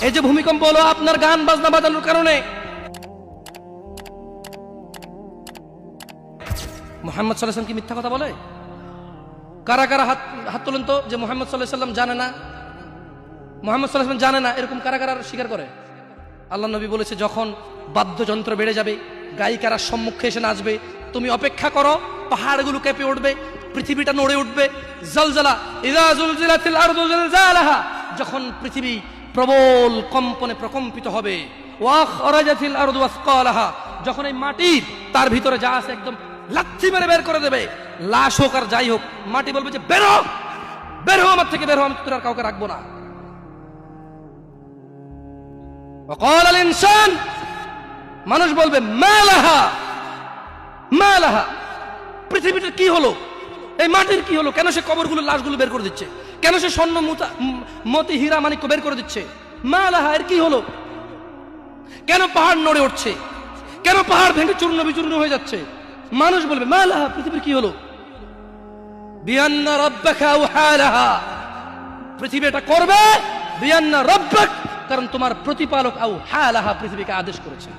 এই যে ভূমিকম্প হলো আপনার গান বাজনা বাজানোর কারণে। মুহাম্মদ সাল্লাল্লাহু আলাইহি ওয়াসাল্লাম কি মিথ্যা কথা বলে? কারা কারা হাত তোলেন তো যে মুহাম্মদ সাল্লাল্লাহু আলাইহি ওয়াসাল্লাম জানে না, মুহাম্মদ সাল্লাল্লাহু আলাইহি ওয়াসাল্লাম জানে না, এরকম কারা কারা স্বীকার করে? আল্লাহ নবী বলেছে, যখন বাদ্যযন্ত্র বেড়ে যাবে, গায়িকারা সম্মুখে এসে নাচবে, তুমি অপেক্ষা করো, পাহাড়গুলো কেঁপে উঠবে, পৃথিবীটা নড়ে উঠবে। জালজালা ইযা জুলজিলাতিল আরদু জিলজালাহা, যখন পৃথিবী প্রবল কম্পনে প্রকম্পিত হবে। ওয়া খরাজাতিল আরদু আসকালাহা, যখন এই মাটি তার ভিতরে যা আছে একদম লাথি মেরে বের করে দেবে, লাশ হোক আর যাই হোক, মাটি বলবে যে বের হও, বের হও আমার থেকে, বের হও, আমি তোর আর কাউকে রাখবো না। وقال الانسان, মানুষ বলবে মালাহা মালাহা, পৃথিবীটার কি হলো, এই মাটির কি হলো, কেন সে কবরগুলো লাশগুলো বের করে দিচ্ছে, কেন সে স্বর্ণ মতি হীরা মানিক্য বের করে দিচ্ছে, মালাহা, এর কি হলো, কেন পাহাড় নড়ে উঠছে, কেন পাহাড় ভেঙে চূর্ণ বিচূর্ণ হয়ে যাচ্ছে। মানুষ বলবে মালাহা, পৃথিবীর কি হলো, বিআন্না রাব্বাকা আওহালাহা, পৃথিবী এটা করবে, বিআন্না রাব্বাক, কারণ তোমার প্রতিপালক আওহালাহা, পৃথিবীকে আদেশ করেছে।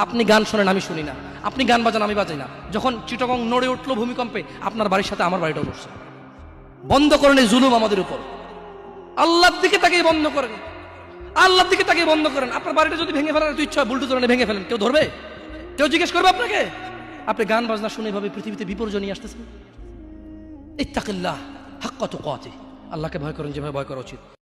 আপনি গান শোনেন, আমি শুনি না, আপনি গান বাজান, আমি বাজাই না। যখন চিটাগং নড়ে উঠলো ভূমিকম্পে, আপনার বাড়ির সাথে আমার বাড়িটাও নড়ছে। বন্ধ করেন এই জুলুম আমাদের উপর, আল্লাহর দিকে তাকিয়ে বন্ধ করেন, আল্লাহর দিকে তাকিয়ে বন্ধ করেন। আপনার বাড়িটা যদি ভেঙে ফেলার ইচ্ছা হয়, বুলডোজার এনে ভেঙে ফেলেন, কেউ ধরবে? কেউ জিজ্ঞেস করবে আপনাকে? আপনি গান বাজনা শুনে এভাবে পৃথিবীতে বিপর্যয় নিয়ে আসতেছেন। ইত্তাকিল্লাহ হাক্কা তুকাতিহ, আল্লাহকে ভয় করেন যেভাবে ভয় করা উচিত।